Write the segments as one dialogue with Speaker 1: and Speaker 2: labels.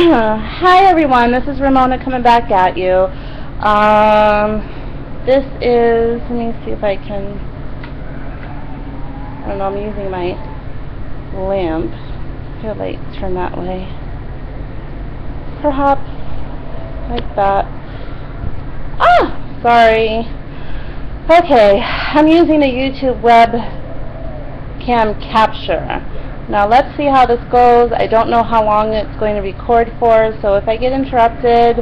Speaker 1: Hi everyone, this is Ramona coming back at you. This is, let me see if I can, I don't know, I'm using my lamp. I feel like turn that way. Perhaps like that. Ah! Sorry. Okay, I'm using a YouTube webcam capture. Now let's see how this goes. I don't know how long it's going to record for, so if I get interrupted,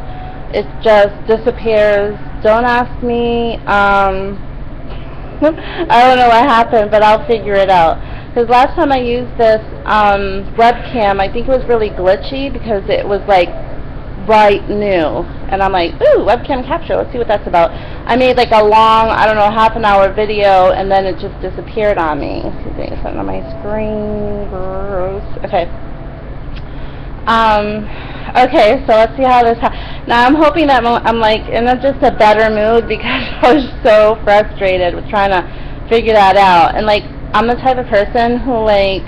Speaker 1: it just disappears. Don't ask me. I don't know what happened, but I'll figure it out. Because last time I used this webcam, I think it was really glitchy because it was like right new. And I'm like, ooh, webcam capture, let's see what that's about. I made like a long, I don't know, half-an-hour video, and then it just disappeared on me. Something on my screen. Gross. Okay. Okay, so let's see how this now I'm hoping that I'm like in just a better mood because I was so frustrated with trying to figure that out. And like, I'm the type of person who, like,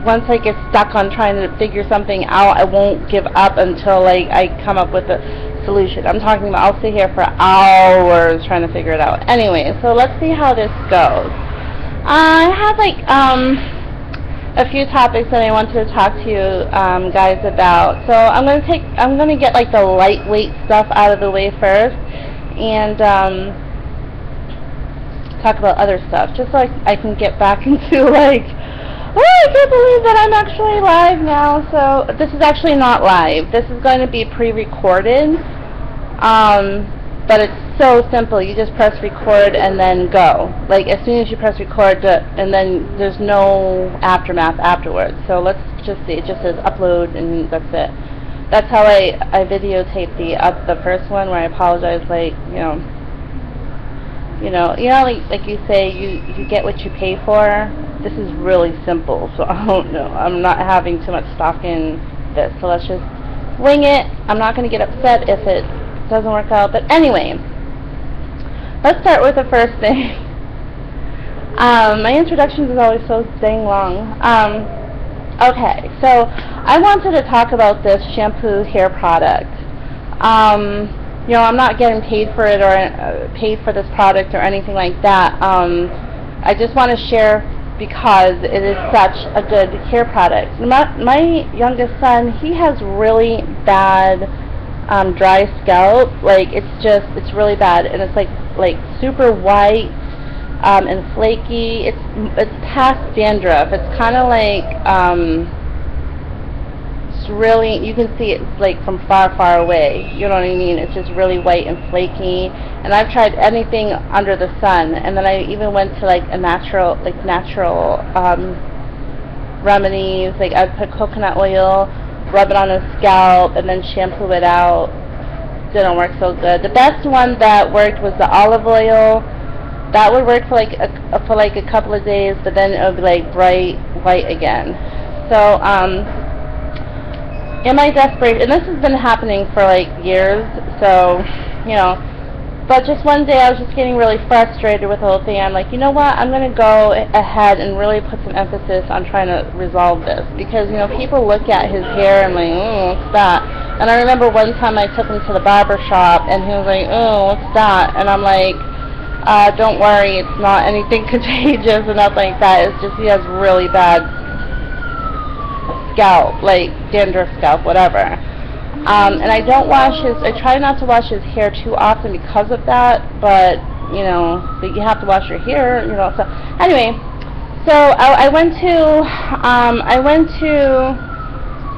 Speaker 1: once I get stuck on trying to figure something out, I won't give up until like I come up with a solution. I'm talking about I'll sit here for hours trying to figure it out. Anyway, so let's see how this goes. I had like a few topics that I wanted to talk to you guys about. So I'm gonna get like the lightweight stuff out of the way first, and talk about other stuff, just so I can get back into like, oh, I can't believe that I'm actually live now. So this is actually not live. This is going to be pre-recorded, but it's so simple. You just press record and then go. Like, as soon as you press record, and then there's no aftermath afterwards. So let's just see. It just says upload, and that's it. That's how I videotaped the first one, where I apologize. Like, like you say, you get what you pay for. This is really simple, so I don't know. I'm not having too much stock in this, so let's just wing it. I'm not going to get upset if it doesn't work out, but anyway, let's start with the first thing. My introductions is always so dang long. Okay, so I wanted to talk about this shampoo hair product. I'm not getting paid for it or paid for this product or anything like that. I just want to share because it is such a good hair product. My youngest son, he has really bad dry scalp. Like, it's really bad, and it's like super white and flaky. It's past dandruff. It's kind of like really, you can see it like from far away, you know what I mean? It's just really white and flaky, and I've tried anything under the sun, and then I even went to like a natural remedies. Like, I'd put coconut oil, rub it on the scalp, and then shampoo it out. Didn't work so good. The best one that worked was the olive oil. That would work for like a couple of days, but then it would be like bright white again. So in my desperation, and this has been happening for like years, so, but just one day I was just getting really frustrated with the whole thing. I'm like, you know what, I'm going to go ahead and really put some emphasis on trying to resolve this, because, people look at his hair and like, oh, what's that? And I remember one time I took him to the barber shop, and he was like, oh, what's that? And I'm like, don't worry, it's not anything contagious or nothing like that. It's just he has really bad scalp, like dandruff scalp, whatever. And I try not to wash his hair too often because of that, but you have to wash your hair, so anyway, so I went to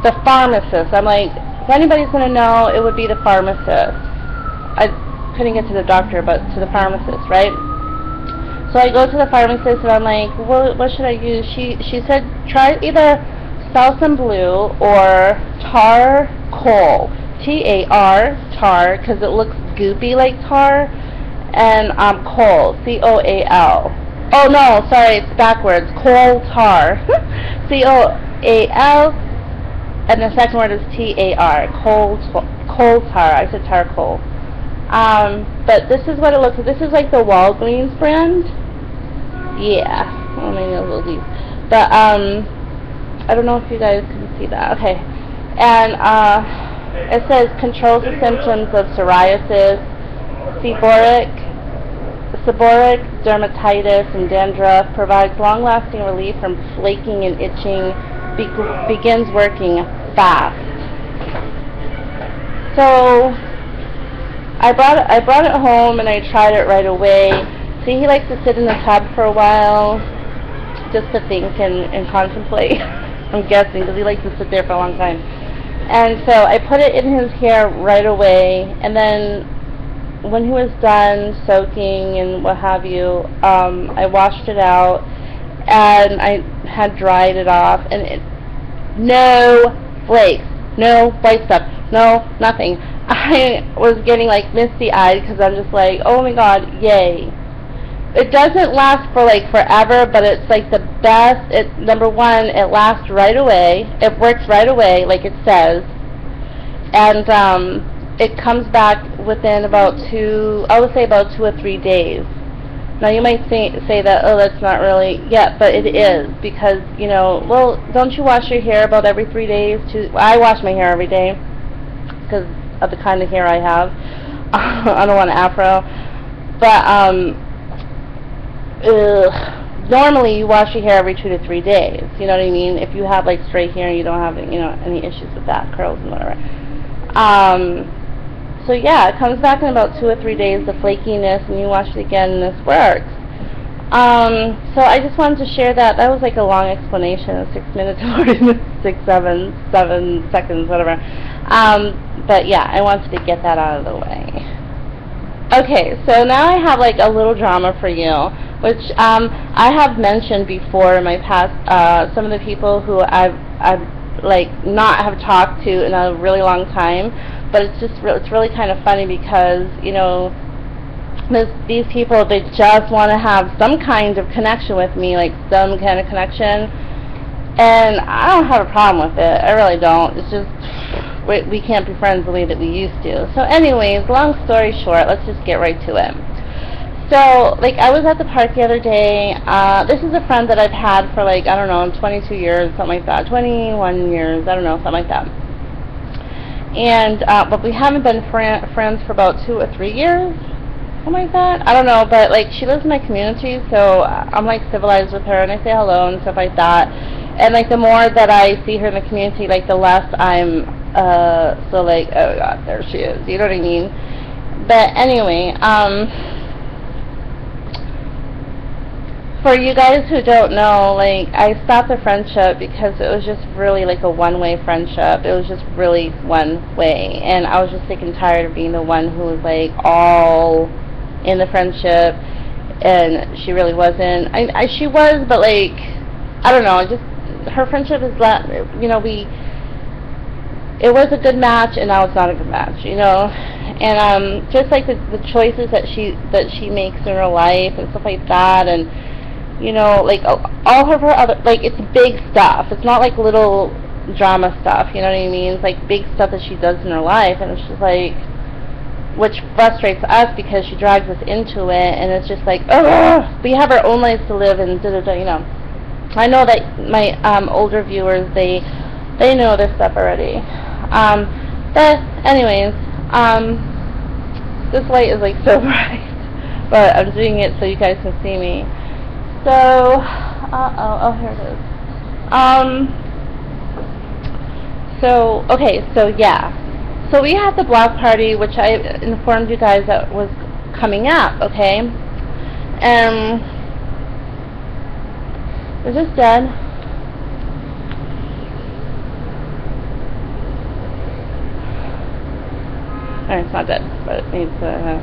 Speaker 1: the pharmacist. I'm like, if anybody's going to know, it would be the pharmacist. I couldn't get to the doctor, but to the pharmacist, right? So I go to the pharmacist, and I'm like, what should I use? She said, try either Selsun Blue or Tar Coal, T-A-R, tar, because it looks goopy like tar, and Coal, C-O-A-L. Oh no, sorry, it's backwards. Coal tar, C-O-A-L, and the second word is T-A-R, coal tar. I said tar coal. But this is what it looks like. This is like the Walgreens brand. Yeah, well, maybe a little deep, but I don't know if you guys can see that. Okay. And it says controls the symptoms of psoriasis, seborrheic dermatitis, and dandruff, provides long-lasting relief from flaking and itching, begins working fast. So I brought it home and I tried it right away. See, he likes to sit in the tub for a while just to think and contemplate. I'm guessing because he likes to sit there for a long time. And so I put it in his hair right away, and then when he was done soaking and what have you, I washed it out and I had dried it off, and no flakes, no white stuff, no nothing. I was getting like misty-eyed because I'm just like, oh my god, yay. It doesn't last for like forever, but it's like the best. Number one, it lasts right away. It works right away, like it says, and it comes back within about I would say about 2 or 3 days. Now you might say that, oh, that's not really, yeah, but it is, because, you know, well, don't you wash your hair about every 3 days? I wash my hair every day because of the kind of hair I have. I don't want an afro, but normally you wash your hair every 2 to 3 days. You know what I mean? If you have like straight hair and you don't have, you know, any issues with that, curls and whatever. So yeah, it comes back in about 2 or 3 days, the flakiness, and you wash it again, and this works. So I just wanted to share that. That was like a long explanation, 6 minutes, 40 minutes, 7 seconds, whatever. But yeah, I wanted to get that out of the way. Okay, so now I have like a little drama for you, which I have mentioned before in my past. Some of the people who I've like not have talked to in a really long time, but it's just it's really kind of funny because, you know, these people, they just want to have some kind of connection with me, like some kind of connection, and I don't have a problem with it. I really don't. It's just we can't be friends the way that we used to. So anyways, long story short, let's just get right to it. So, like, I was at the park the other day. This is a friend that I've had for, like, I don't know, 22 years, something like that. 21 years, I don't know, something like that. And, but we haven't been friends for about 2 or 3 years, something like that. I don't know, but, like, she lives in my community, so I'm, like, civilized with her, and I say hello and stuff like that. And, like, the more that I see her in the community, like, the less I'm, so, like, oh, God, there she is. You know what I mean? But, anyway, for you guys who don't know, like, I stopped the friendship because it was just really like a one-way friendship. It was just really one way, and I was just sick and tired of being the one who was like all in the friendship, and she really wasn't. She was, but like, I don't know, just her friendship is, you know, it was a good match, and now it's not a good match, you know. And just like the choices that she makes in her life and stuff like that, and you know, like, all of her other, like, it's big stuff. It's not, like, little drama stuff, you know what I mean? It's, like, big stuff that she does in her life, and it's just, like, which frustrates us because she drags us into it, and it's just, like, ugh, we have our own lives to live, and da-da-da, you know. I know that my older viewers, they know this stuff already. But, anyways, this light is, like, so bright, but I'm doing it so you guys can see me. So, oh, here it is. So, okay, so yeah. So we had the block party, which I informed you guys that was coming up, okay? Is this dead? Alright, it's not dead, but it needs to...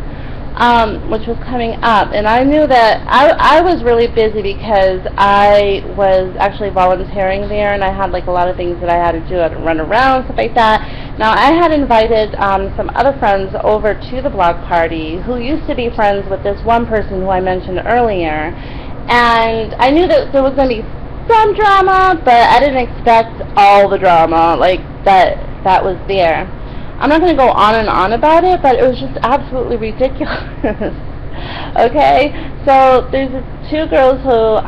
Speaker 1: which was coming up, and I knew that I was really busy because I was actually volunteering there, and I had like a lot of things that I had to do. I had to run around, stuff like that. Now I had invited some other friends over to the block party who used to be friends with this one person who I mentioned earlier, and I knew that there was going to be some drama, but I didn't expect all the drama like that was there. I'm not going to go on and on about it, but it was just absolutely ridiculous. Okay, so there's two girls who,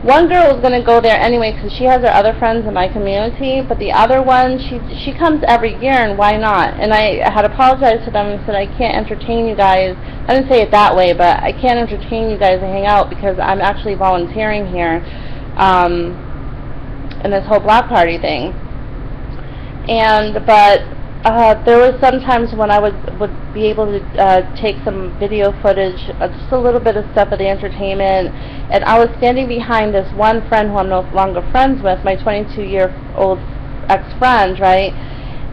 Speaker 1: one girl was going to go there anyway because she has her other friends in my community, but the other one, she comes every year, and why not? And I had apologized to them and said, I can't entertain you guys. I didn't say it that way, but I can't entertain you guys and hang out because I'm actually volunteering here in this whole block party thing. But there was some times when I would be able to take some video footage, just a little bit of stuff of the entertainment, and I was standing behind this one friend who I'm no longer friends with, my 22-year-old ex-friend, right?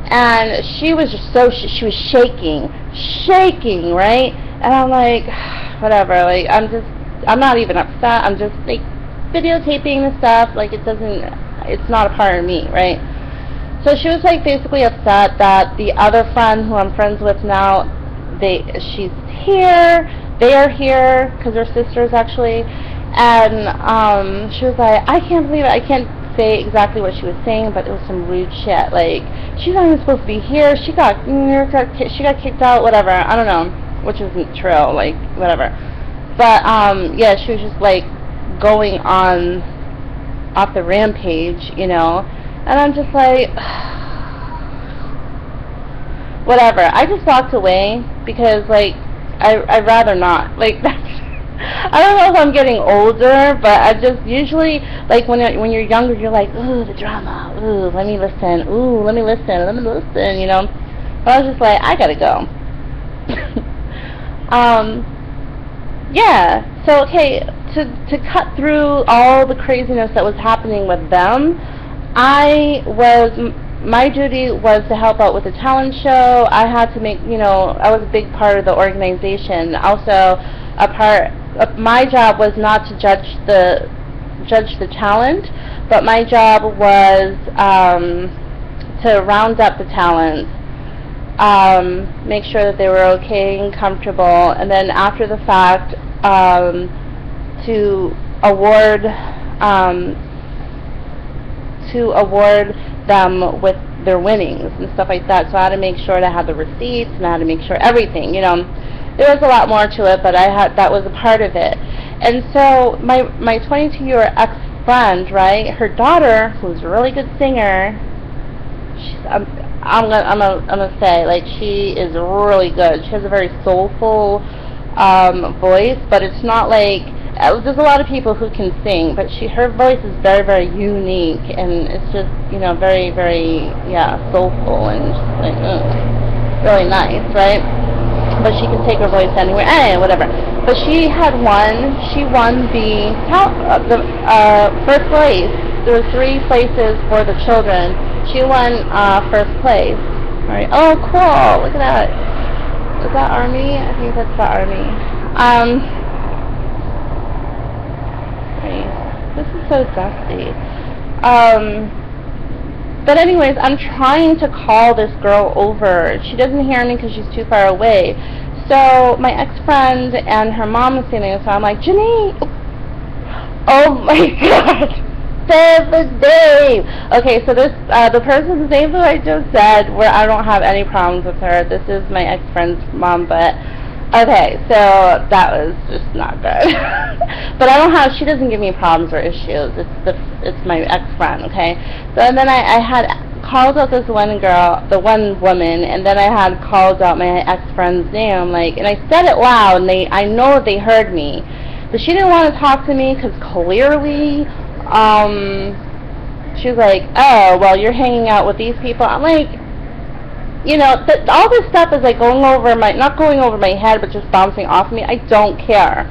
Speaker 1: And she was just she was shaking, right? And I'm like, whatever, like, I'm not even upset, I'm just, like, videotaping the stuff, like, it's not a part of me, right? So she was, like, basically upset that the other friend who I'm friends with now, she's here, they are here, because they're sisters, actually, and she was like, I can't believe it, I can't say exactly what she was saying, but it was some rude shit, like, she's not even supposed to be here, she got kicked out, whatever, I don't know, which isn't true, like, whatever, but, yeah, she was just, like, going off the rampage, you know. And I'm just like, whatever. I just walked away because, like, I'd rather not. Like, I don't know if I'm getting older, but I just usually, like, when you're younger, you're like, ooh, the drama. Ooh, let me listen. Ooh, let me listen, you know. But I was just like, I gotta go. Yeah. So, okay, to cut through all the craziness that was happening with them, my duty was to help out with the talent show. I had to make, you know, I was a big part of the organization. Also, my job was not to judge the talent, but my job was to round up the talent, make sure that they were okay and comfortable, and then after the fact, to award them with their winnings and stuff like that. So I had to make sure that I had the receipts, and I had to make sure everything, you know. There was a lot more to it, but that was a part of it. And so my 22-year ex-friend, right, her daughter, who's a really good singer, I'm gonna say, like, she is really good. She has a very soulful voice, but it's not like, there's a lot of people who can sing, but her voice is very, very unique, and it's just, you know, very, very, yeah, soulful, and just like, really nice, right? But she can take her voice anywhere, whatever. But she won the first place. There were 3 places for the children. She won first place. All right. Oh, cool! Look at that. Is that Army? I think that's the Army. This is so dusty. But anyways, I'm trying to call this girl over. She doesn't hear me because she's too far away. So my ex-friend and her mom is sitting there, so I'm like, Janine! Oh my god! Say the name! Okay, so this, the person's name that I just said, where I don't have any problems with her. This is my ex-friend's mom, but okay, so that was just not good. But she doesn't give me problems or issues. It's my ex-friend, okay? So and then I had called out this one girl, the one woman, and then I had called out my ex-friend's name, like, and I said it loud, and I know they heard me, but she didn't want to talk to me because clearly, she was like, oh, well, you're hanging out with these people. I'm like, you know, all this stuff is like not going over my head, but just bouncing off me. I don't care.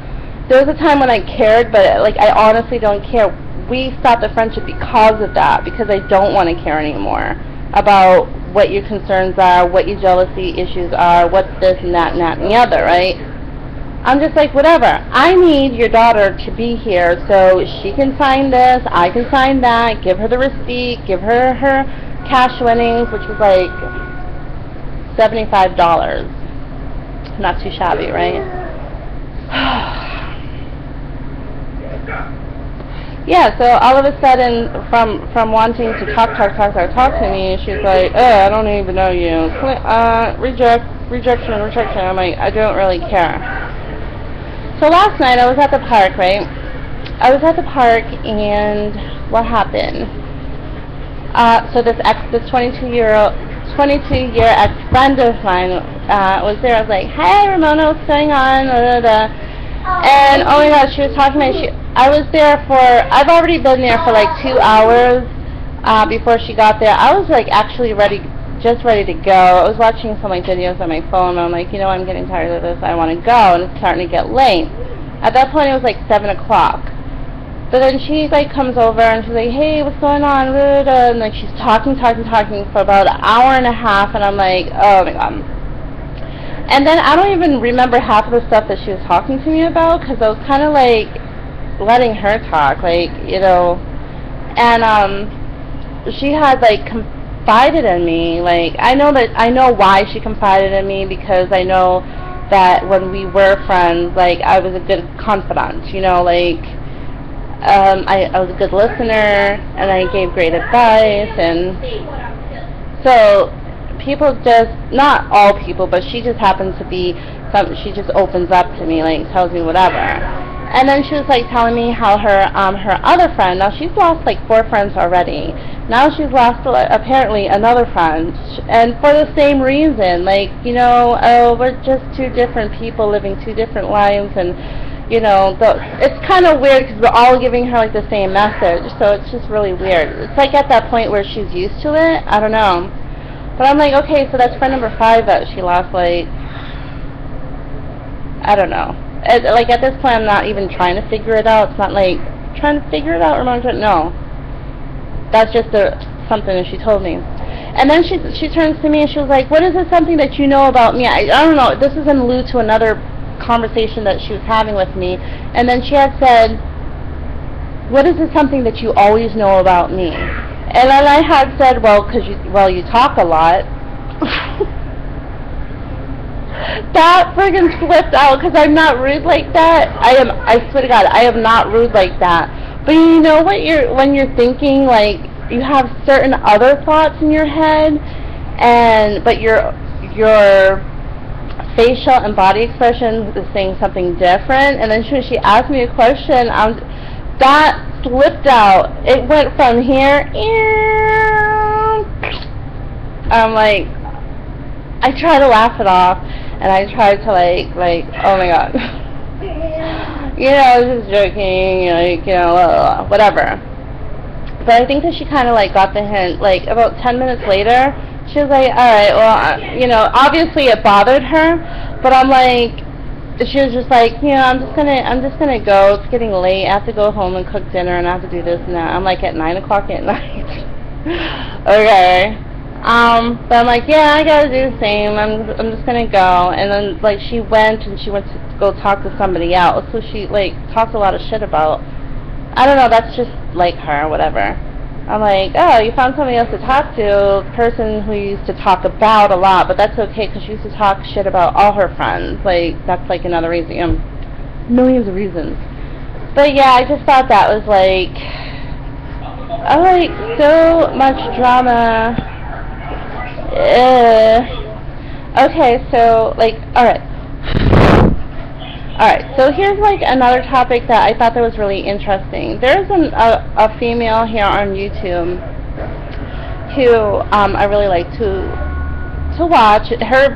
Speaker 1: There was a time when I cared, but like I honestly don't care. We stopped the friendship because of that, because I don't want to care anymore about what your concerns are, what your jealousy issues are, what's this and that and that and the other, right? I'm just like, whatever. I need your daughter to be here so she can sign this, I can sign that, give her the receipt, give her her cash winnings, which was like $75. Not too shabby, right? Yeah, so all of a sudden, from wanting to talk to me, she's like, I don't even know you. Rejection. I'm like, I don't really care. So last night I was at the park, right? I was at the park, and what happened? So this 22-year ex-friend of mine was there. I was like, "Hey, Ramona, what's going on?" Da, da, da. And oh my God, she was talking to me. I've already been there for like 2 hours before she got there. I was like actually just ready to go. I was watching some like videos on my phone, and I'm like, I'm getting tired of this. I want to go, and it's starting to get late. At that point, it was like 7 o'clock. But then she like comes over and she's like, "Hey, what's going on?" And like she's talking for about an hour and a half, and I'm like, oh my God. And then I don't even remember half of the stuff that she was talking to me about, because I was kind of like letting her talk, like, and she had like confided in me. Like, I know why she confided in me, because I know that when we were friends, like, I was a good confidant, like, I was a good listener, and I gave great advice, and so people just, not all people, but she just happens to be, she just opens up to me, like, tells me whatever. And then she was like telling me how her other friend, now she's lost like 4 friends already. Now she's lost apparently another friend, and for the same reason, like, oh, we're just 2 different people living 2 different lives, and it's kind of weird because we're all giving her like the same message, so it's just really weird. It's like at that point where she's used to it. I don't know. But I'm like, okay, so that's friend number 5 that she lost, like, I don't know. Like, at this point, I'm not even trying to figure it out. It's not like, trying to figure it out, or no. That's just something that she told me. And then she turns to me and she was like, "What is this something that you know about me?" I don't know. This is in allude to another conversation that she was having with me. And then she had said, "What is this something that you always know about me?" And then I had said, "Well, you talk a lot." That friggin' flipped out, because I'm not rude like that. I swear to God, I am not rude like that. But you know what, when you're thinking, like, you have certain other thoughts in your head, but your facial and body expression is saying something different. And then when she asked me a question, that slipped out. It went from here, I'm like, I tried to laugh it off, and I tried to like, oh my God. I was just joking, whatever. But I think that she kind of like got the hint. Like about 10 minutes later, she was like, "All right, well, obviously it bothered her, but I'm like," she was just like, I'm just gonna go. It's getting late. I have to go home and cook dinner, and I have to do this and that. I'm like, at 9 o'clock at night. Okay. But I'm like, yeah, I gotta do the same. I'm just gonna go. And then like she went to go talk to somebody else. So she like talked a lot of shit about, I don't know, that's just like her, whatever. I'm like, oh, you found somebody else to talk to, a person who used to talk about a lot, but that's okay, because she used to talk shit about all her friends. Like, that's like another reason, millions of reasons. But yeah, I just thought that was like, so much drama. Okay, so like, alright, so here's like another topic that I thought that was really interesting. There's a female here on YouTube who I really like to watch. Her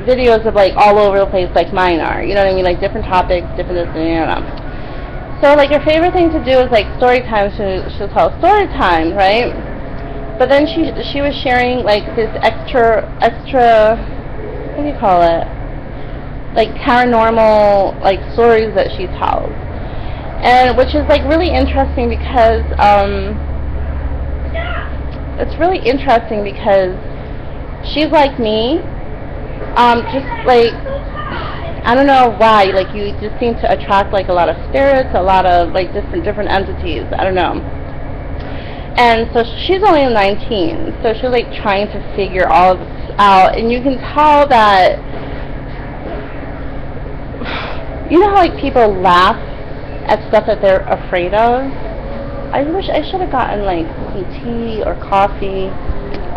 Speaker 1: videos are like all over the place, like mine are, you know what I mean, like different topics, different this and So like her favorite thing to do is like story time. She'll tell story time, right? But then she was sharing like this extra, what do you call it? Like paranormal like stories that she tells, and which is like really interesting because it's really interesting because she's like me, just like, I don't know why, like you just seem to attract like a lot of spirits, a lot of like different entities, I don't know. And so she's only 19, so she's like trying to figure all of this out, and you can tell that, you know how like people laugh at stuff that they're afraid of? I wish I should have gotten like some tea or coffee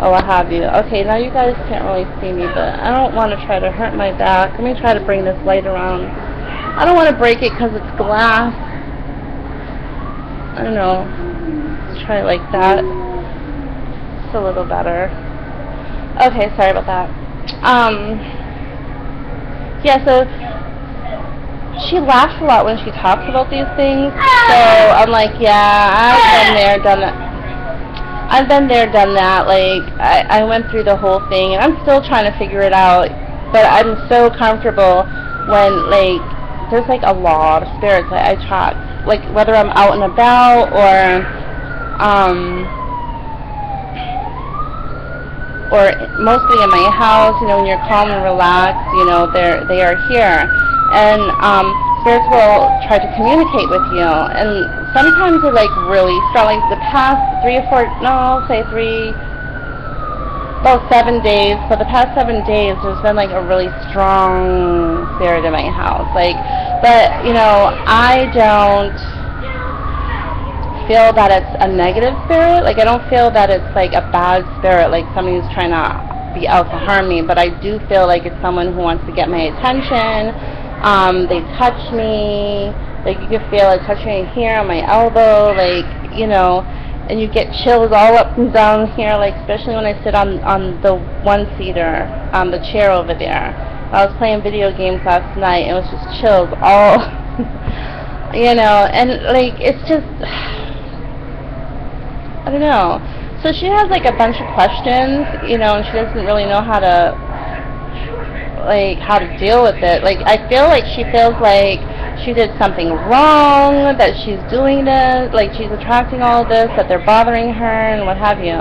Speaker 1: or what have you. Okay, now you guys can't really see me, but I don't want to try to hurt my back. Let me try to bring this light around. I don't want to break it because it's glass. I don't know. Let's try it like that. It's a little better. Okay, sorry about that. Yeah, so she laughs a lot when she talks about these things. So I'm like, yeah, I've been there, done that. I've been there, done that. Like, I went through the whole thing, and I'm still trying to figure it out. But I'm so comfortable when, like, there's, like, a lot of spirits that I track. Like, whether I'm out and about or mostly in my house, you know, when you're calm and relaxed, you know, they are here. And spirits will try to communicate with you. And sometimes they're, like, really strong. Like, the past 7 days. For the past 7 days, there's been, like, a really strong spirit in my house. Like, but, you know, I don't feel that it's a negative spirit. Like, I don't feel that it's, like, a bad spirit, like somebody who's trying to be out to harm me. But I do feel like it's someone who wants to get my attention. They touch me. Like, you can feel it touching me here on my elbow. Like, you know, and you get chills all up and down here, like, especially when I sit on the one-seater, the chair over there. I was playing video games last night, and it was just chills all, you know, and, like, it's just, I don't know. So she has, like, a bunch of questions, you know, and she doesn't really know how to deal with it. Like, I feel like she feels like she did something wrong, that she's doing this, like she's attracting all this, that they're bothering her and what have you.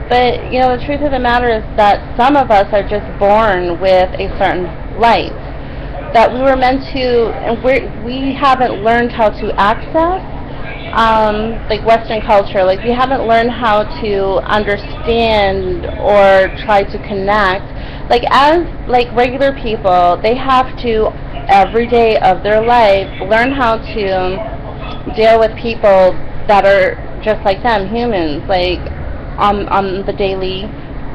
Speaker 1: But, you know, the truth of the matter is that some of us are just born with a certain light that we were meant to, and we haven't learned how to access, like Western culture. Like, we haven't learned how to understand or try to connect. Like, as, like, regular people, they have to, every day of their life, learn how to deal with people that are just like them, humans. Like, on the daily,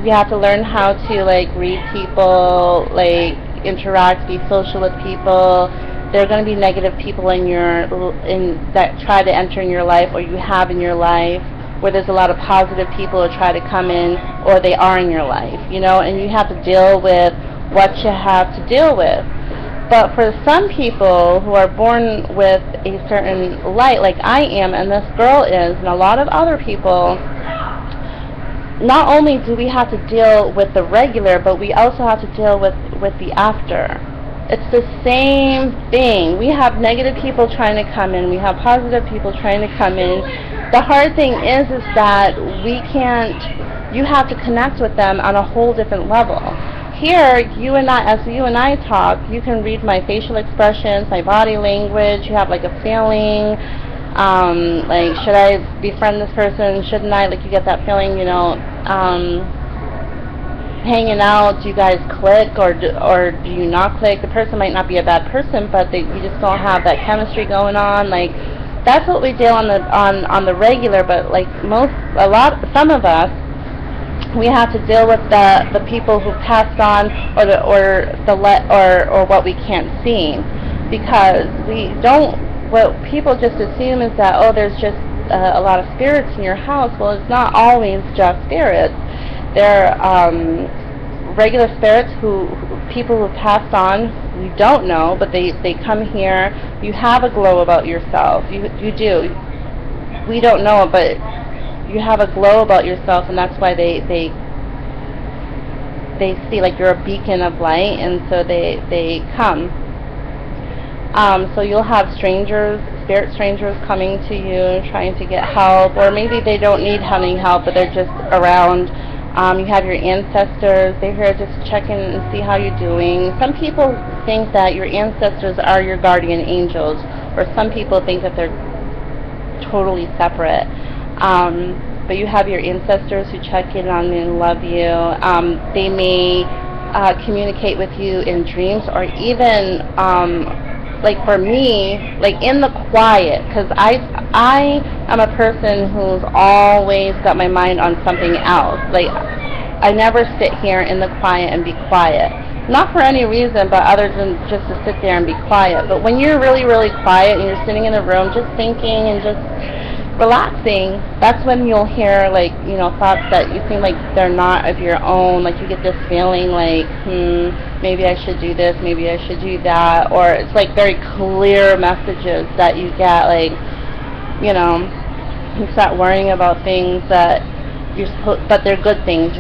Speaker 1: you have to learn how to, like, read people, like, interact, be social with people. There are going to be negative people that try to enter in your life, or you have in your life, where there's a lot of positive people who try to come in, or they are in your life, you know, and you have to deal with what you have to deal with. But for some people who are born with a certain light, like I am, and this girl is, and a lot of other people, not only do we have to deal with the regular, but we also have to deal with the after. It's the same thing. We have negative people trying to come in. We have positive people trying to come in. The hard thing is that we can't, you have to connect with them on a whole different level. Here, as you and I talk, you can read my facial expressions, my body language. You have, like, a feeling, like, should I befriend this person, shouldn't I? Like, you get that feeling, you know, hanging out, do you guys click, or do you not click? The person might not be a bad person, but you just don't have that chemistry going on. Like, that's what we do on the regular, but, like, some of us, we have to deal with the people who passed on, or what we can't see, because what people just assume is that, oh, there's just a lot of spirits in your house. Well, it's not always just spirits. There are regular spirits people who passed on, you don't know, but they come here. You have a glow about yourself. You do. We don't know it, but you have a glow about yourself, and that's why they see, like, you're a beacon of light, and so they come. So you'll have spirit strangers coming to you, trying to get help, or maybe they don't need any help, but they're just around. You have your ancestors. They're here just to check in and see how you're doing. Some people think that your ancestors are your guardian angels, or some people think that they're totally separate. But you have your ancestors who check in on you and love you. They may communicate with you in dreams, or even, like, for me, like, in the quiet, because I am a person who's always got my mind on something else. Like, I never sit here in the quiet and be quiet. not for any reason, but other than just to sit there and be quiet. But when you're really, really quiet and you're sitting in a room just thinking and just relaxing, that's when you'll hear, like, you know, thoughts that you think like they're not of your own. Like you get this feeling like, maybe I should do this, maybe I should do that, or it's like very clear messages that you get, like, you know, you start worrying about things that you're but they're good things.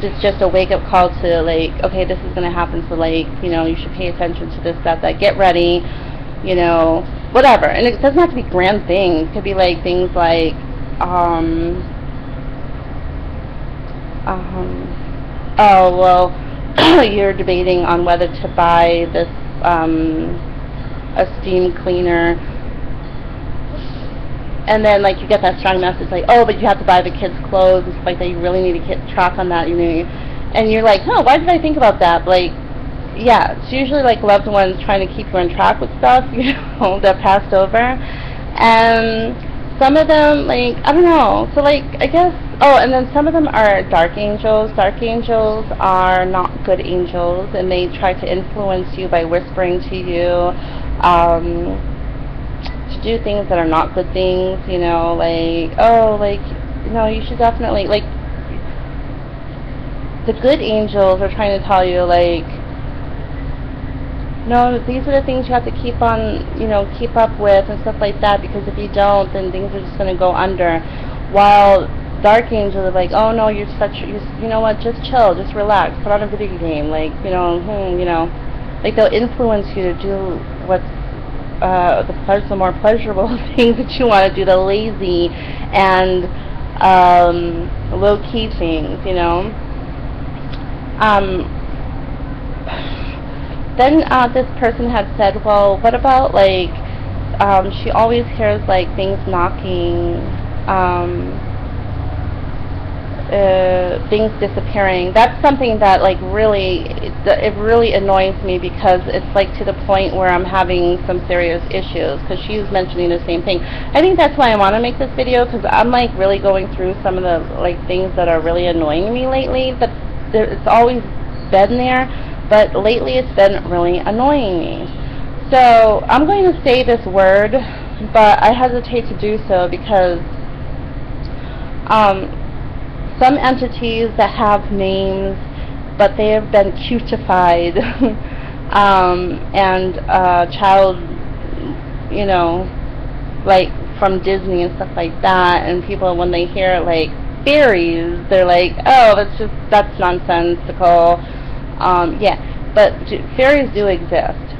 Speaker 1: It's just a wake-up call to, like, okay, this is going to happen, so, like, you know, you should pay attention to this, that, get ready, you know, whatever. And it doesn't have to be grand things. It could be, like, things like, oh, well, you're debating on whether to buy this, a steam cleaner, and then, like, you get that strong message, like, oh, but you have to buy the kids' clothes and stuff like that. You really need to keep track on that, you know. And you're like, oh, why did I think about that? But, like, yeah, it's usually, like, loved ones trying to keep you on track with stuff, you know, that passed over. And some of them, like, I don't know. So, like, I guess, oh, and then some of them are dark angels. Dark angels are not good angels, and they try to influence you by whispering to you, to do things that are not good things, you know, like, oh, like, no, you should definitely, like, the good angels are trying to tell you, like, no, these are the things you have to keep on, you know, keep up with and stuff like that, because if you don't, then things are just going to go under. While dark angels are like, oh, no, you know what, just chill, just relax, put on a video game, like, you know, like, they'll influence you to do what's the more pleasurable things that you want to do, the lazy and low-key things, you know. Then this person had said, well, what about, like, she always hears, like, things knocking, things disappearing. That's something that, like, really, it really annoys me, because it's, like, to the point where I'm having some serious issues, because she's mentioning the same thing. I think that's why I want to make this video, because I'm, like, really going through some of the, like, things that are really annoying me lately. But it's always been there, but lately it's been really annoying me. So I'm going to say this word, but I hesitate to do so, because some entities that have names, but they have been cutified, and child, you know, like from Disney and stuff like that, and people, when they hear, like, fairies, they're like, oh, that's nonsensical. Yeah, but fairies do exist.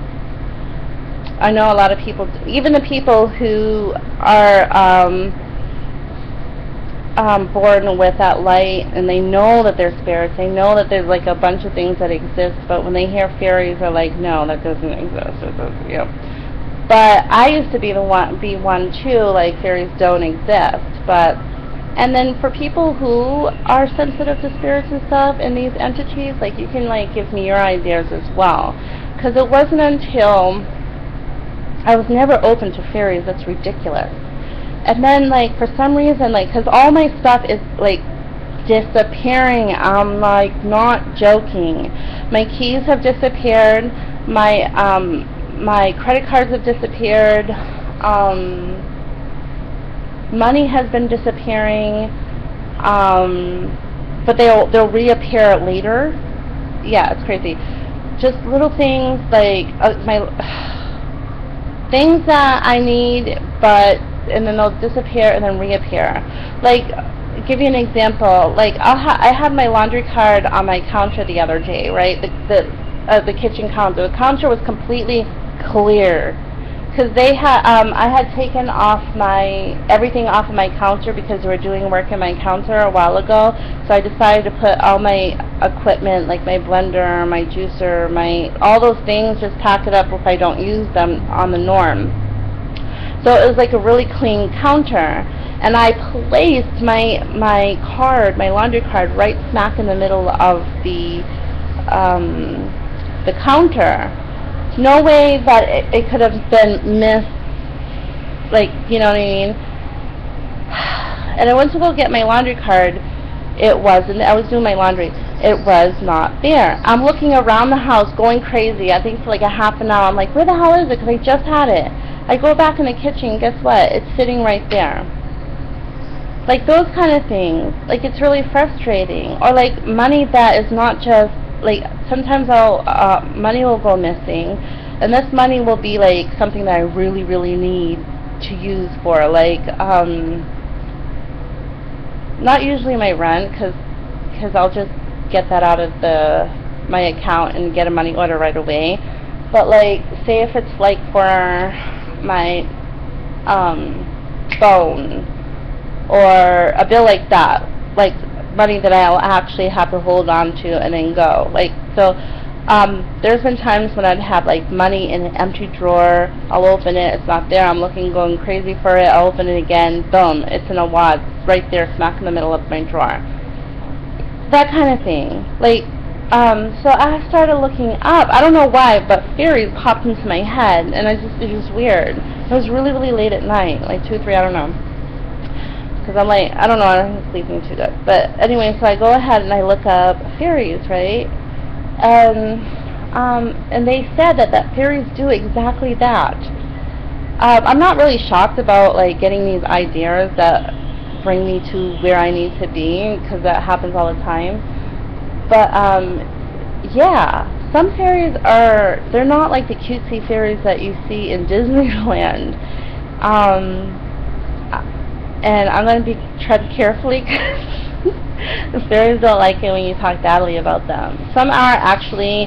Speaker 1: I know a lot of people, even the people who are born with that light, and they know that they're spirits, they know that there's, like, a bunch of things that exist, but when they hear fairies, they're like, no, that doesn't exist. Yeah. But I used to be one too, like, fairies don't exist. But, and then for people who are sensitive to spirits and stuff and these entities, like, you can, like, give me your ideas as well, because it wasn't until I was never open to fairies. That's ridiculous. And then, like, for some reason, like, because all my stuff is, like, disappearing. I'm, like, not joking. My keys have disappeared. My credit cards have disappeared. Money has been disappearing. But they'll reappear later. Yeah, it's crazy. Just little things, like, things that I need, and then they'll disappear and then reappear. Like, give you an example. Like, I had my laundry card on my counter the other day, right? The kitchen counter. The counter was completely clear, because they had I had taken everything off of my counter because they were doing work in my counter a while ago. So I decided to put all my equipment, like my blender, my juicer, all those things, just pack it up if I don't use them on the norm. So it was like a really clean counter, and I placed my laundry card, right smack in the middle of the counter. No way that it could have been missed, like, you know what I mean? And I went to go get my laundry card. It wasn't. I was doing my laundry. it was not there. I'm looking around the house, going crazy. I think for like a half an hour. I'm like, where the hell is it? Because I just had it. I go back in the kitchen, guess what? It's sitting right there. Like those kind of things. Like it's really frustrating. Or like money that is not just, like sometimes money will go missing. And this money will be like something that I really, really need to use for, like, not usually my rent, because I'll just get that out of my account and get a money order right away. But like, say if it's like for my phone or a bill like that, like money that I'll actually have to hold on to and then go. Like, so there's been times when I'd have like money in an empty drawer. I'll open it, it's not there. I'm looking, going crazy for it. I'll open it again, boom, it's in a wad, right there, smack in the middle of my drawer. That kind of thing. Like, so I started looking up. I don't know why, but fairies popped into my head, and it was just weird. It was really, really late at night, like 2 or 3, I don't know. Because I'm like, I don't know, I'm sleeping too good. But anyway, so I go ahead and I look up fairies, right? And they said that fairies do exactly that. I'm not really shocked about like getting these ideas that bring me to where I need to be, because that happens all the time. But yeah, some fairies they're not like the cutesy fairies that you see in Disneyland. And I'm going to tread carefully, because the fairies don't like it when you talk badly about them. Some are actually,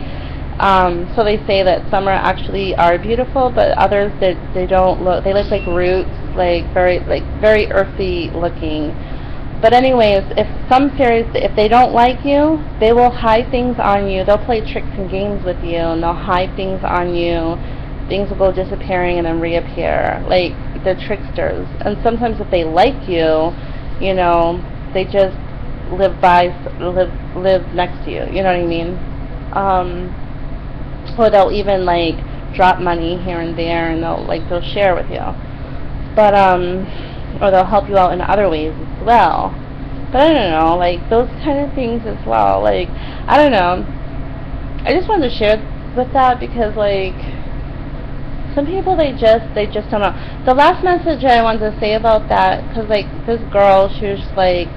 Speaker 1: so they say that some are beautiful, but others they don't look. They look like roots, like very earthy looking. But anyways, if some fairies, if they don't like you, they will hide things on you. They'll play tricks and games with you, and they'll hide things on you. Things will go disappearing and then reappear. Like, they're tricksters. And sometimes if they like you, you know, they just live next to you. You know what I mean? Or they'll even like drop money here and there, and they'll share with you. But or they'll help you out in other ways as well. But I don't know, like those kind of things as well. Like, I don't know. I just wanted to share with that, because like some people, they just don't know. The last message I wanted to say about that, because like this girl, she was just like,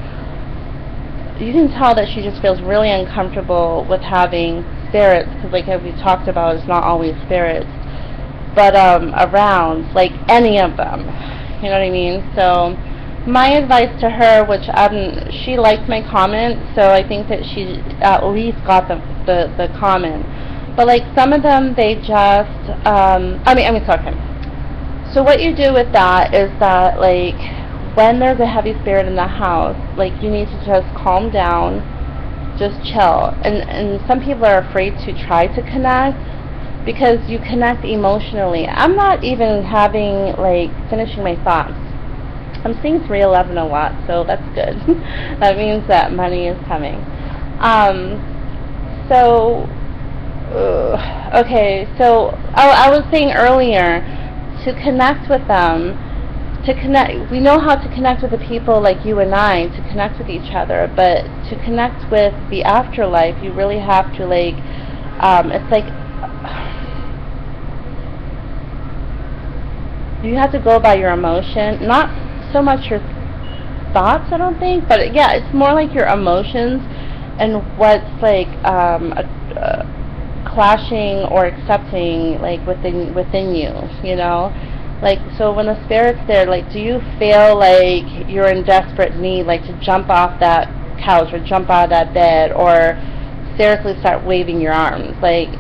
Speaker 1: you can tell that she just feels really uncomfortable with having spirits, because like as we talked about, it's not always spirits, but around, like any of them, you know what I mean? So my advice to her, which she liked my comment, so I think that she at least got the comment. But like some of them, they just sorry. So what you do with that is that, like, when there's a heavy spirit in the house, like, you need to just calm down, just chill. And some people are afraid to try to connect, because you connect emotionally. I'm not even finishing my thoughts. I'm seeing 311 a lot, so that's good. That means that money is coming. Okay, so I was saying earlier, to connect with them, we know how to connect with the people like you and I, to connect with each other, but to connect with the afterlife, you really have to, like, it's like, you have to go by your emotion, not so much your thoughts, I don't think, but yeah, it's more like your emotions and what's like clashing or accepting, like within you, you know? Like, so when the spirit's there, like, do you feel like you're in desperate need, like to jump off that couch or jump out of that bed, or seriously start waving your arms? Like,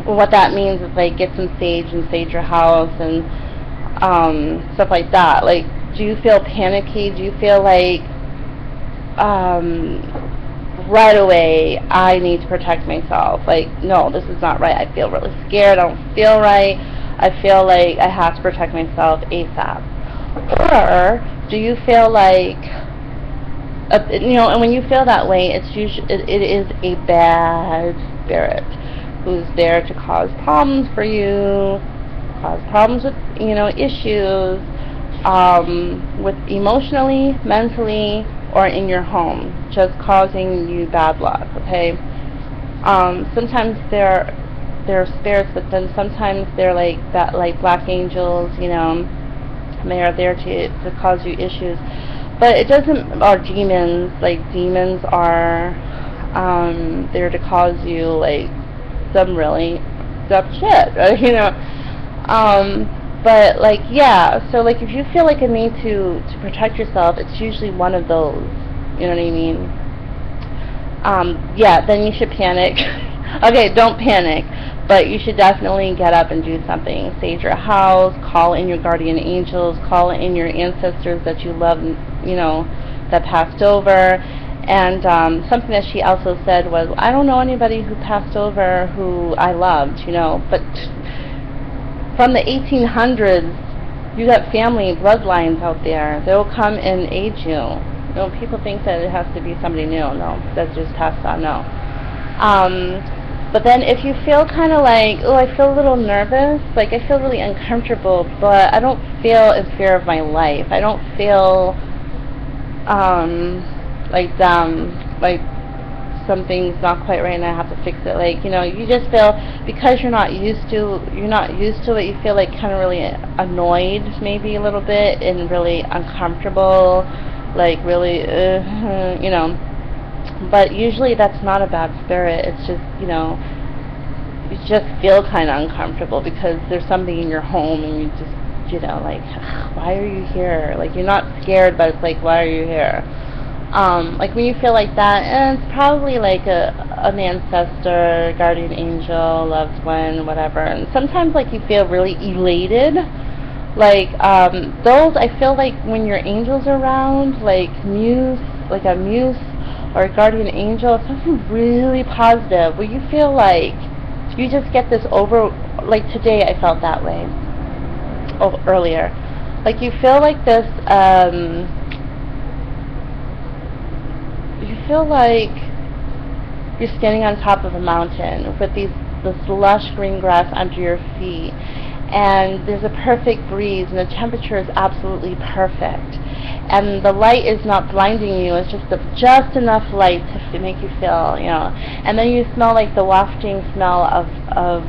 Speaker 1: what that means is, like, get some sage and sage your house and stuff like that. Like, do you feel panicky? Do you feel like right away, I need to protect myself? Like, no, this is not right. I feel really scared. I don't feel right. I feel like I have to protect myself ASAP. Or do you feel like, you know, and when you feel that way, it is a bad spirit who's there to cause problems for you, cause problems with, you know, issues, with emotionally, mentally, or in your home, just causing you bad luck, okay? Sometimes they're spirits, but then sometimes they're like that, like black angels, you know, and they are there to cause you issues. But it doesn't, or demons, like demons are there to cause you like some really dumb shit, you know. But like, yeah, so like if you feel like a need to protect yourself, it's usually one of those, you know what I mean? Yeah, then you should panic. Okay, don't panic, but you should definitely get up and do something. Sage your house, call in your guardian angels, call in your ancestors that you love, you know, that passed over. And something that she also said was, I don't know anybody who passed over who I loved, you know, but from the 1800s, you got family bloodlines out there. They'll come and aid you. You know, people think that it has to be somebody new. No, that's just passed on. No. But then if you feel kind of like, oh, I feel a little nervous, like I feel really uncomfortable, but I don't feel in fear of my life. I don't feel like something's not quite right and I have to fix it. Like, you know, you just feel, because you're not used to it, you feel like kind of really annoyed maybe a little bit and really uncomfortable, like really, you know. But usually that's not a bad spirit. It's just, you know, you just feel kind of uncomfortable because there's something in your home and you just, you know, like, why are you here? Like, you're not scared, but it's like, why are you here? Like when you feel like that, and it's probably like an ancestor, guardian angel, loved one, whatever. And sometimes like you feel really elated. Like those, I feel like when your angels are around, like a muse or a guardian angel, it's something really positive where you feel like you just get this like today I felt that way earlier. Like you feel like this, you feel like you're standing on top of a mountain with this lush green grass under your feet, and there's a perfect breeze, and the temperature is absolutely perfect, and the light is not blinding you. It's just enough light to make you feel, you know. And then you smell like the wafting smell of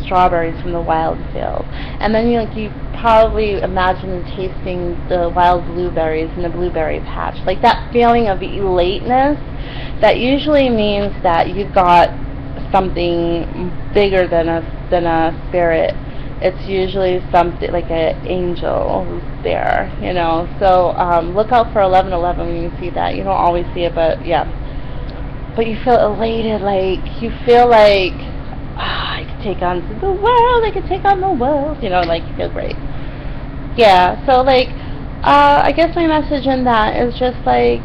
Speaker 1: strawberries from the wild field, and then you probably imagine tasting the wild blueberries in the blueberry patch, like that feeling of elateness. That usually means that you got something bigger than a spirit. It's usually something like an angel who's there, you know. So look out for 1111 when you see that. You don't always see it, but yeah. But you feel elated, like you feel like, I could take on the world, I could take on the world, you know, like you feel great. Yeah, so like, I guess my message in that is just like,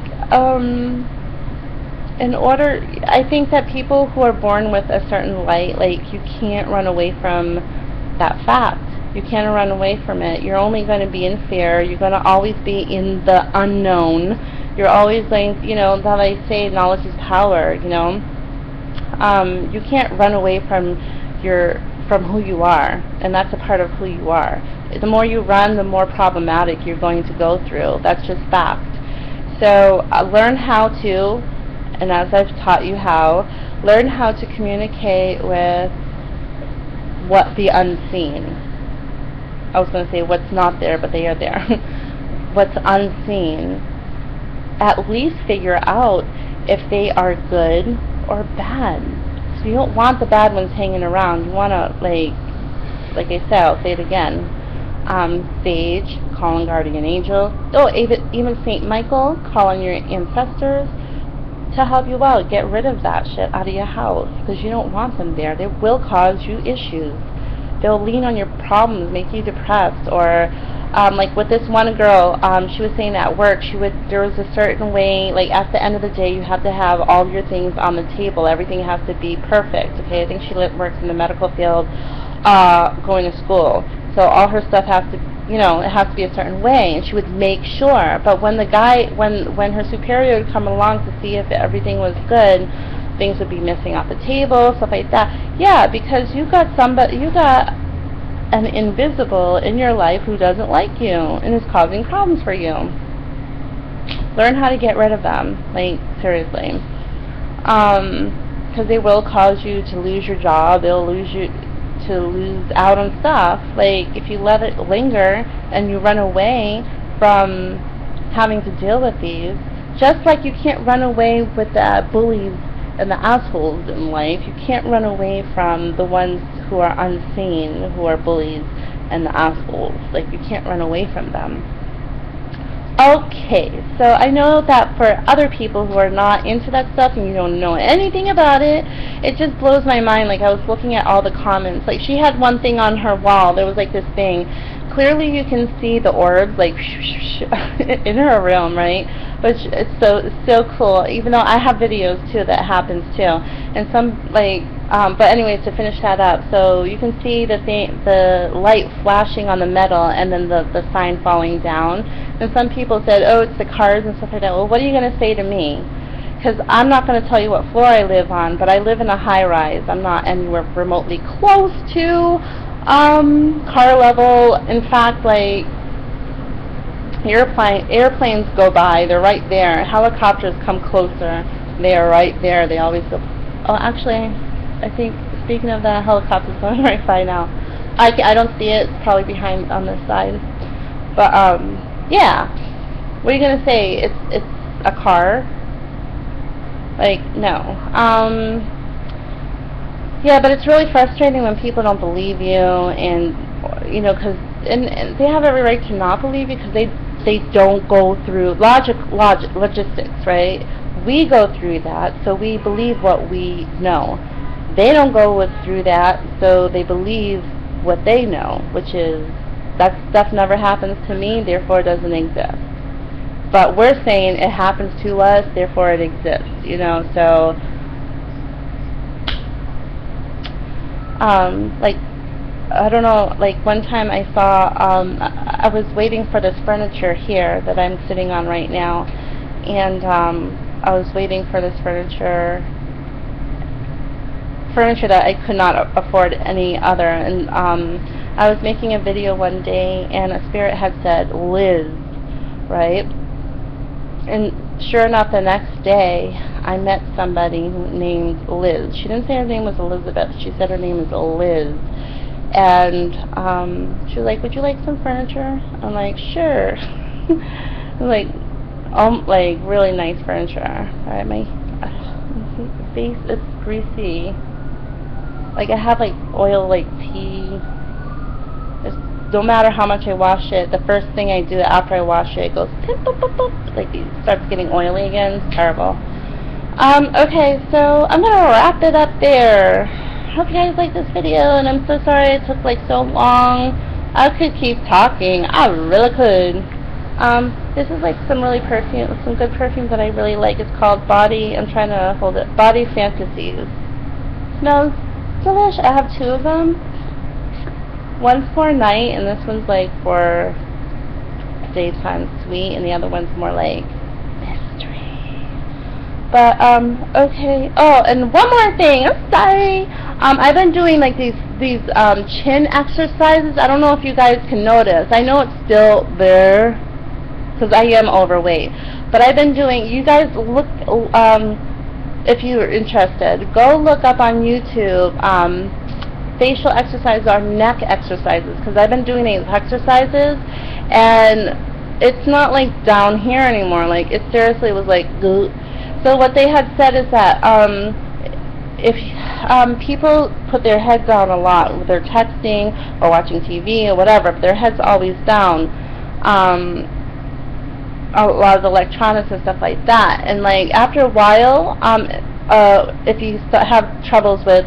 Speaker 1: I think that people who are born with a certain light, like you can't run away from that fact. You can't run away from it. You're only going to be in fear. You're going to always be in the unknown. You're always going, you know, that I say knowledge is power, you know. You can't run away from who you are, and that's a part of who you are. The more you run, the more problematic you're going to go through. That's just fact. So learn how to, and as I've taught you how, learn how to communicate with what the unseen. I was going to say what's not there, but they are there. What's unseen. At least figure out if they are good or bad. So you don't want the bad ones hanging around. You want to, like I said, I'll say it again. Sage, call on guardian angel. Oh, even Saint Michael, call on your ancestors to help you out. Get rid of that shit out of your house, because you don't want them there. They will cause you issues. They'll lean on your problems, make you depressed. Or like with this one girl, she was saying at work, there was a certain way, like at the end of the day, you have to have all your things on the table. Everything has to be perfect. Okay, I think she works in the medical field, going to school. So all her stuff has to, you know, it has to be a certain way, and she would make sure. But when the guy, when her superior would come along to see if everything was good, things would be missing off the table, stuff like that. Yeah, because you got an invisible in your life who doesn't like you and is causing problems for you. Learn how to get rid of them. Like, seriously. Because they will cause you to lose your job. They'll lose out on stuff. Like, if you let it linger and you run away from having to deal with these, just like you can't run away with the bullies and the assholes in life, you can't run away from the ones who are unseen, who are bullies and the assholes. Like, you can't run away from them. Okay, so I know that for other people who are not into that stuff and you don't know anything about it, it just blows my mind. Like, I was looking at all the comments. Like, she had one thing on her wall. There was like this thing. Clearly you can see the orbs like in her room, right? Which it's so cool. Even though I have videos too that happens too. And some like but anyways, to finish that up, so you can see the light flashing on the metal and then the sign falling down. And some people said, oh, it's the cars and stuff like that. Well, what are you going to say to me? Because I'm not going to tell you what floor I live on, but I live in a high-rise. I'm not anywhere remotely close to car level. In fact, like, airplanes go by, they're right there. Helicopters come closer, they are right there. They always go. Oh, actually, I think, speaking of that, helicopter's going right by now. I don't see it. It's probably behind on this side. But yeah. What are you gonna say? It's a car? Like, no. Yeah, but it's really frustrating when people don't believe you, and you know, and they have every right to not believe you because they don't go through logistics, right? We go through that, so we believe what we know. They don't go through that, so they believe what they know, which is that stuff never happens to me, therefore it doesn't exist. But we're saying it happens to us, therefore it exists, you know, so like, I don't know, like one time I saw, I was waiting for this furniture here that I'm sitting on right now, and I was waiting for this furniture that I could not afford any other, and I was making a video one day, and a spirit had said, Liz, right? And sure enough, the next day, I met somebody named Liz. She didn't say her name was Elizabeth. She said her name is Liz. And she was like, would you like some furniture? I'm like, sure. like really nice furniture. Alright, my face is greasy. Like, I have like oil, like tea. No matter how much I wash it, the first thing I do after I wash it, it goes pip, pip, pip, pip, like it starts getting oily again. It's terrible. Okay, so I'm gonna wrap it up there. Hope you guys like this video, and I'm so sorry it took like so long. I could keep talking. I really could. This is like some good perfume that I really like. It's called Body. I'm trying to hold it. Body Fantasies. Smells delish. I have two of them. One's for night, and this one's like for daytime sweet, and the other one's more like mystery. But okay. Oh, and one more thing. I'm sorry. I've been doing like these chin exercises. I don't know if you guys can notice. I know it's still there because I am overweight. But I've been doing. You guys look. If you're interested, go look up on YouTube. Facial exercises or neck exercises, because I've been doing these exercises and it's not like down here anymore. Like, it seriously was like, ugh. So what they had said is that if people put their heads down a lot when they're texting or watching TV or whatever, if their head's always down, a lot of electronics and stuff like that, and like after a while, if you have troubles with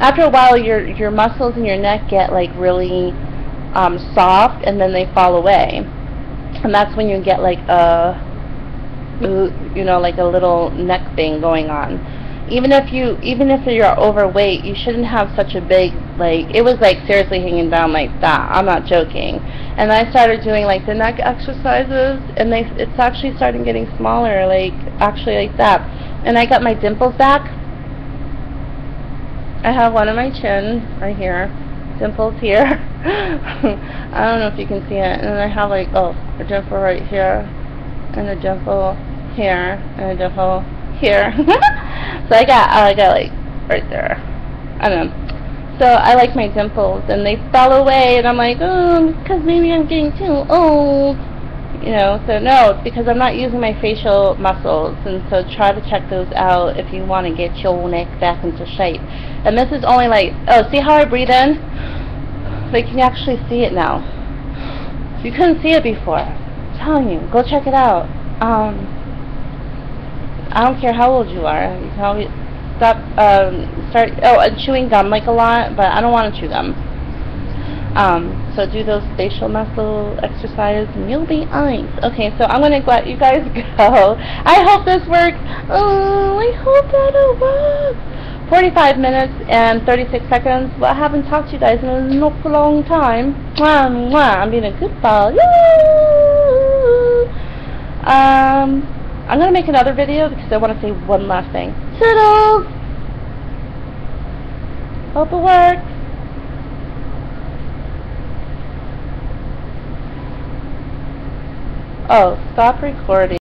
Speaker 1: after a while, your muscles in your neck get like really soft, and then they fall away, and that's when you get like a, you know, like a little neck thing going on. Even if you're overweight, you shouldn't have such a big, like, it was like seriously hanging down like that. I'm not joking. And I started doing like the neck exercises, and it's actually starting getting smaller, like actually like that. And I got my dimples back. I have one on my chin, right here, dimples here. I don't know if you can see it. And then I have like, oh, a dimple right here. and a dimple here, and a dimple here. So I got like right there. I don't know. So I like my dimples, and they fell away, and I'm like, oh, because maybe I'm getting too old. You know, so no, it's because I'm not using my facial muscles, and so try to check those out if you want to get your neck back into shape. And this is only like, oh, see how I breathe in? Like, you can actually see it now. You couldn't see it before. I'm telling you, go check it out. I don't care how old you are. You can always start chewing gum like a lot, but I don't want to chew gum. So do those facial muscle exercises and you'll be nice. Okay, so I'm gonna let you guys go. I hope this works. Oh, I hope that it works. 45 minutes and 36 seconds. Well, I haven't talked to you guys in a long time. Mwah, mwah. I'm being a good ball. I'm gonna make another video because I want to say one last thing. Toodles! Hope it works. Oh, stop recording.